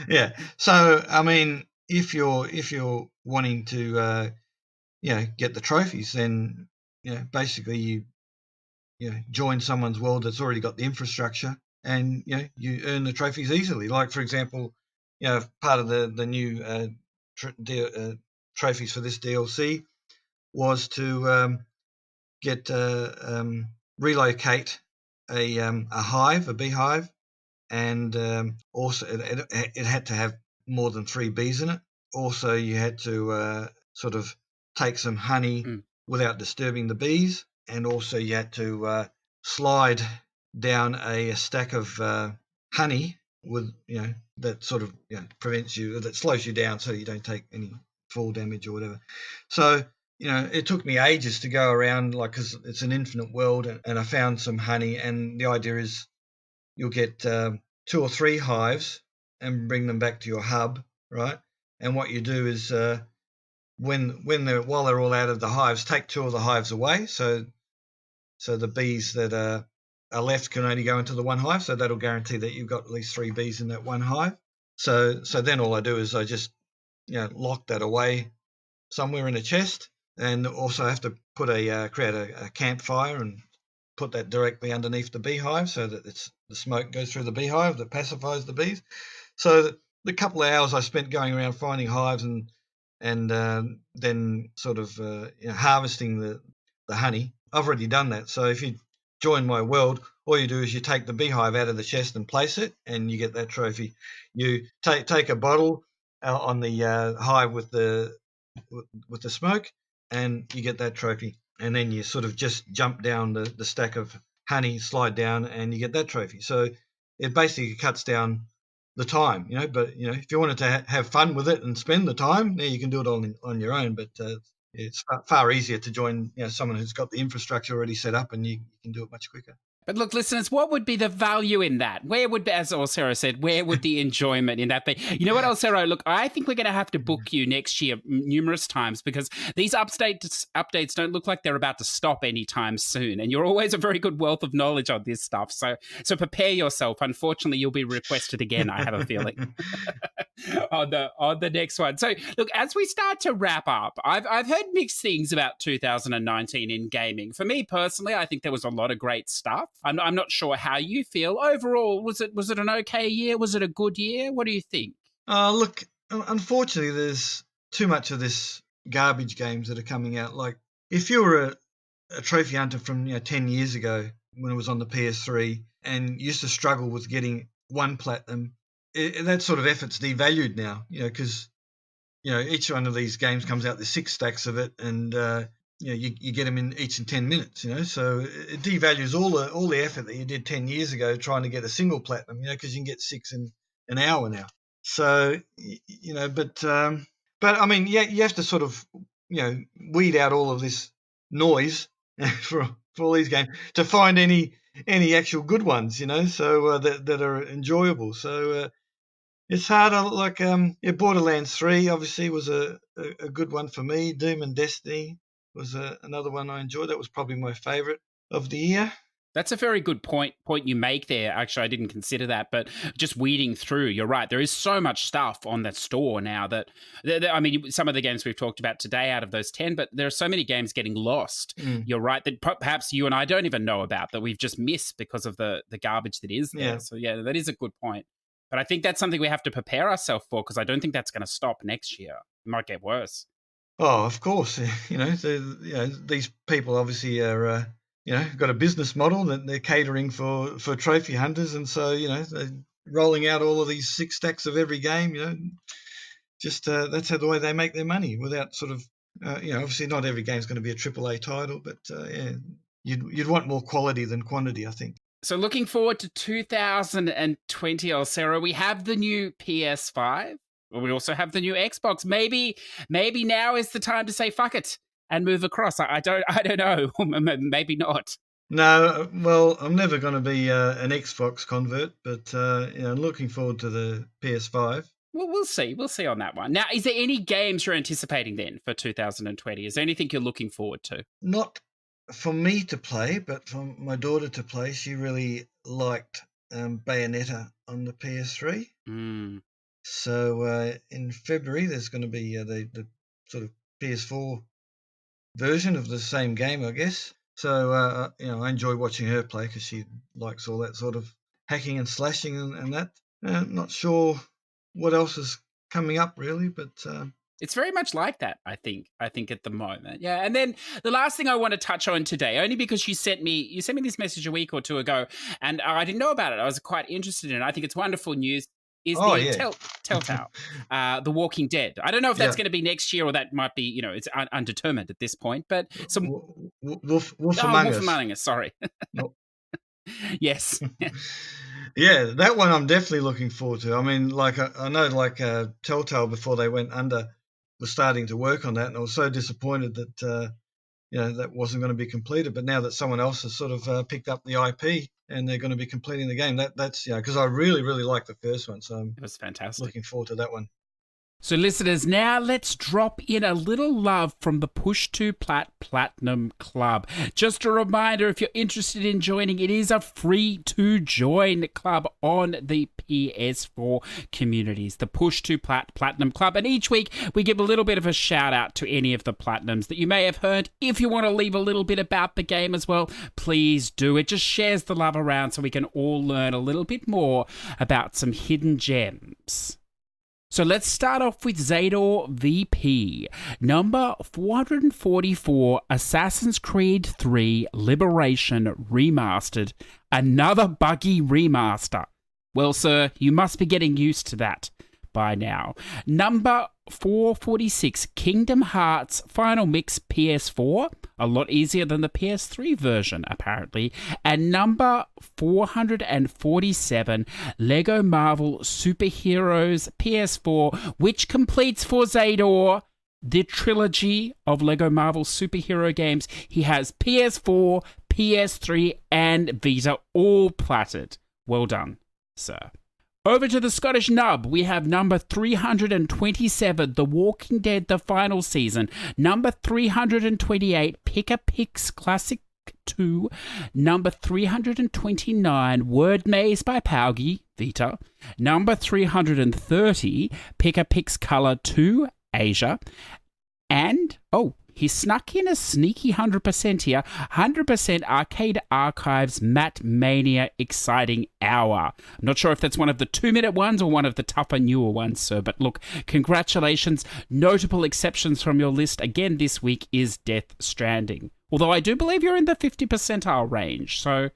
Yeah. So, I mean, if you're wanting to, get the trophies, then basically you join someone's world that's already got the infrastructure, and you earn the trophies easily. Like, for example, part of the new trophies for this DLC was to relocate a beehive, and also it had to have more than 3 bees in it. Also, you had to sort of take some honey without disturbing the bees, and also you had to slide down a stack of honey with that sort of that slows you down so you don't take any fall damage or whatever. So it took me ages to go around, because it's an infinite world, and I found some honey, and the idea is you'll get 2 or 3 hives and bring them back to your hub, right? And what you do is while they're all out of the hives, take 2 of the hives away, so the bees that are left can only go into the one hive, so that'll guarantee that you've got at least 3 bees in that one hive. So then all I do is I just lock that away somewhere in a chest, and also have to create a campfire and put that directly underneath the beehive so that the smoke goes through the beehive that pacifies the bees. So the couple of hours I spent going around finding hives and then sort of harvesting the honey, I've already done that. So if you join my world, all you do is you take the beehive out of the chest and place it, and you get that trophy. You take a bottle on the hive with the smoke, and you get that trophy. And then you sort of just jump down the stack of honey, slide down, and you get that trophy. So it basically cuts down the time, but if you wanted to have fun with it and spend the time, you can do it on your own. But it's far easier to join someone who's got the infrastructure already set up, and you can do it much quicker.
But look, listeners, what would be the value in that? Where would, as Olsero said, where would the enjoyment in that be? You know what, Olsero? Look, I think we're going to have to book you next year numerous times, because these updates don't look like they're about to stop anytime soon. And you're always a very good wealth of knowledge on this stuff. So prepare yourself. Unfortunately, you'll be requested again, I have a feeling, on the next one. So look, as we start to wrap up, I've heard mixed things about 2019 in gaming. For me personally, I think there was a lot of great stuff. I'm not sure how you feel. Overall, was it an okay year? Was it a good year? What do you think?
Look, unfortunately, there's too much of this garbage games that are coming out. Like, if you were a trophy hunter from 10 years ago when it was on the PS3 and used to struggle with getting 1 platinum, that sort of effort's devalued now, because each one of these games comes out, there's 6 stacks of it, and you get them in each in 10 minutes, so it devalues all the effort that you did 10 years ago trying to get a single platinum, because you can get 6 in an hour now. So, but I mean, you have to sort of, weed out all of this noise for all these games to find any actual good ones, so that are enjoyable. So it's hard. Like Borderlands 3 obviously was a good one for me. Doom and Destiny was another one I enjoyed. That was probably my favourite of the year.
That's a very good point you make there. Actually, I didn't consider that, but just weeding through, you're right. There is so much stuff on that store now that, I mean, some of the games we've talked about today out of those 10, but there are so many games getting lost. You're right, that perhaps you and I don't even know about, that we've just missed because of the garbage that is there.
Yeah.
So, yeah, that is a good point. But I think that's something we have to prepare ourselves for, because I don't think that's going to stop next year. It might get worse.
Oh, of course. These people obviously are, got a business model that they're catering for trophy hunters, and so they're rolling out all of these 6 stacks of every game. Just that's how the way they make their money, without sort of, obviously not every game's going to be a AAA title, but you'd want more quality than quantity, I think.
So looking forward to 2020, Olsero. We have the new PS5. We also have the new Xbox. Maybe now is the time to say fuck it and move across. I don't know. Maybe not.
No, well, I'm never going to be an Xbox convert, but I'm looking forward to the PS5.
Well, we'll see. We'll see on that one. Now, is there any games you're anticipating then for 2020? Is there anything you're looking forward to?
Not for me to play, but for my daughter to play. She really liked Bayonetta on the PS3. So in February, there's going to be the sort of PS4 version of the same game, I guess. So, I enjoy watching her play because she likes all that sort of hacking and slashing and that. Not sure what else is coming up, really, but...
It's very much like that, I think at the moment. Yeah. And then the last thing I want to touch on today, only because you sent me this message a week or two ago, and I didn't know about it. I was quite interested in it. I think it's wonderful news. Is Telltale, The Walking Dead. I don't know if that's going to be next year or that might be, it's undetermined at this point, but some...
Wolf Among
Us, sorry.
Nope.
Yes.
Yeah, that one I'm definitely looking forward to. I mean, I know Telltale, before they went under, was starting to work on that, and I was so disappointed that that wasn't going to be completed. But now that someone else has sort of picked up the IP and they're going to be completing the game, that's because I really, really liked the first one, so
it was fantastic.
Looking forward to that one.
So listeners, now let's drop in a little love from the Push2Plat Platinum Club. Just a reminder, if you're interested in joining, it is a free-to-join club on the PS4 communities, the Push2Plat Platinum Club. And each week, we give a little bit of a shout-out to any of the Platinums that you may have heard. If you want to leave a little bit about the game as well, please do. It just shares the love around so we can all learn a little bit more about some hidden gems. So let's start off with Zador VP, number 444, Assassin's Creed 3 Liberation Remastered, another buggy remaster. Well, sir, you must be getting used to that by now. Number 446, Kingdom Hearts Final Mix PS4, a lot easier than the PS3 version, apparently. And number 447, Lego Marvel Superheroes PS4, which completes for Zador the trilogy of Lego Marvel superhero games. He has PS4, PS3, and Vita all platted. Well done, sir. Over to the Scottish nub, we have number 327, The Walking Dead, the final season. Number 328, Pick-a-Pix Classic 2. Number 329, Word Maze by Paugi, Vita. Number 330, Pick-a-Pix Color 2, Asia. And, he snuck in a sneaky 100% here. 100% Arcade Archives Matt Mania Exciting Hour. I'm not sure if that's one of the 2-minute ones or one of the tougher, newer ones, sir. But look, congratulations. Notable exceptions from your list again this week is Death Stranding. Although I do believe you're in the 50 percentile range, so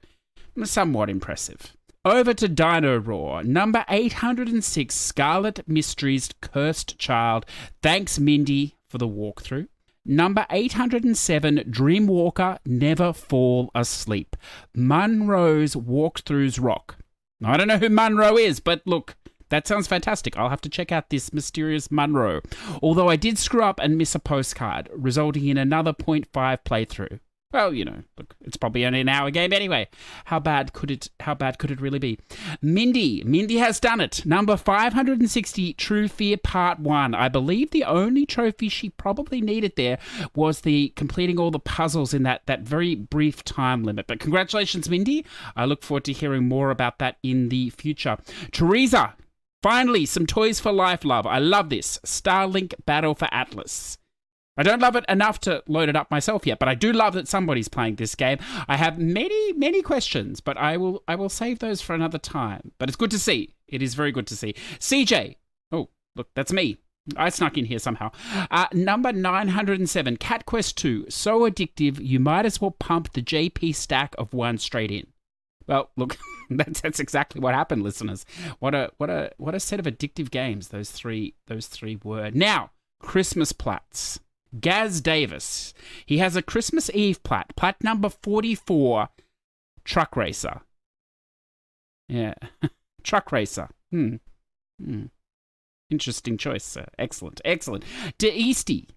somewhat impressive. Over to Dino Roar, number 806, Scarlet Mysteries Cursed Child. Thanks, Mindi, for the walkthrough. Number 807, Dreamwalker, Never Fall Asleep. Munro's Walkthroughs Rock. I don't know who Munro is, but look, that sounds fantastic. I'll have to check out this mysterious Munro. Although I did screw up and miss a postcard, resulting in another 0.5 playthrough. Well, look, it's probably only an hour game anyway. How bad could it really be? Mindi has done it. Number 560, True Fear Part 1. I believe the only trophy she probably needed there was the completing all the puzzles in that very brief time limit. But congratulations, Mindi. I look forward to hearing more about that in the future. Teresa, finally, some Toys for Life love. I love this. Starlink Battle for Atlas. I don't love it enough to load it up myself yet, but I do love that somebody's playing this game. I have many, many questions, but I will save those for another time. But it's good to see. It is very good to see. CJ. Oh, look, that's me. I snuck in here somehow. Number 907, Cat Quest 2. So addictive, you might as well pump the JP stack of one straight in. Well, look, that's exactly what happened, listeners. What a set of addictive games those three were. Now, Christmas plats. Gaz Davis. He has a Christmas Eve plat number 44, Truck Racer. Yeah, Truck Racer. Interesting choice, sir. Excellent. De Easty,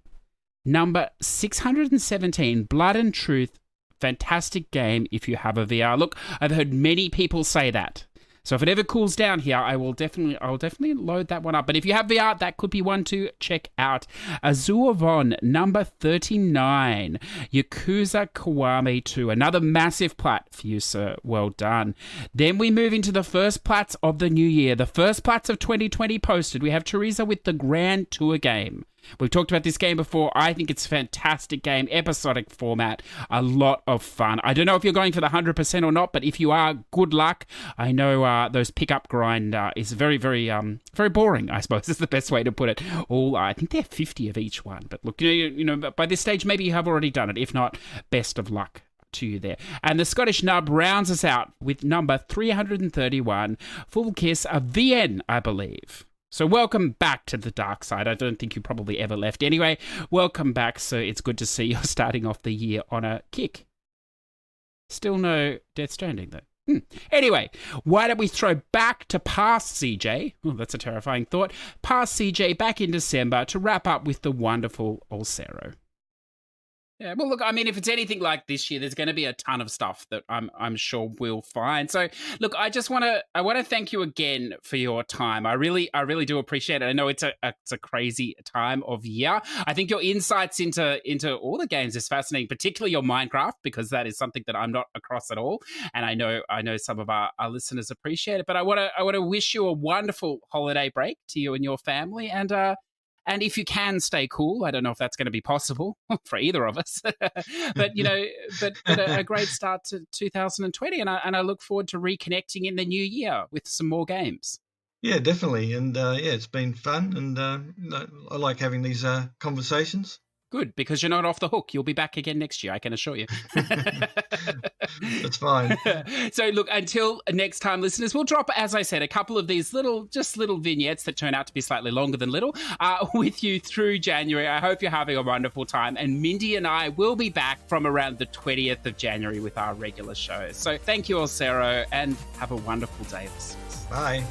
number 617, Blood and Truth. Fantastic game if you have a VR. Look, I've heard many people say that. So if it ever cools down here, I'll definitely load that one up. But if you have VR, that could be one to check out. Azure Von, number 39, Yakuza Kiwami 2. Another massive plat for you, sir. Well done. Then we move into the first plats of the new year. The first plats of 2020 posted. We have Teresa with the Grand Tour game. We've talked about this game before. I think it's a fantastic game, episodic format, a lot of fun. I don't know if you're going for the 100% or not, but if you are, good luck. I know those pickup grind is very, very, very boring, I suppose is the best way to put it. I think they're 50 of each one. But look, you know, by this stage, maybe you have already done it. If not, best of luck to you there. And the Scottish Nub rounds us out with number 331, Full Kiss, a VN, I believe. So welcome back to the dark side. I don't think you probably ever left. Anyway, welcome back. So it's good to see you're starting off the year on a kick. Still no Death Stranding, though. Anyway, why don't we throw back to past CJ? Oh, that's a terrifying thought. Past CJ back in December to wrap up with the wonderful Olsero. Yeah, well, look, I mean, if it's anything like this year, there's going to be a ton of stuff that I'm sure we'll find. So, look, I want to thank you again for your time. I really do appreciate it. I know it's a crazy time of year. I think your insights into all the games is fascinating, particularly your Minecraft, because that is something that I'm not across at all, and I know some of our listeners appreciate it. But I want to wish you a wonderful holiday break to you and your family, and if you can stay cool, I don't know if that's going to be possible for either of us, but a great start to 2020, and I look forward to reconnecting in the new year with some more games.
Yeah, definitely, and it's been fun, and I like having these conversations.
Good, because you're not off the hook. You'll be back again next year, I can assure you.
That's fine.
So look, until next time, listeners, we'll drop, as I said, a couple of these little vignettes that turn out to be slightly longer than little with you through January. I hope you're having a wonderful time. And Mindi and I will be back from around the 20th of January with our regular shows. So thank you, Olsero, and have a wonderful day, listeners.
Bye.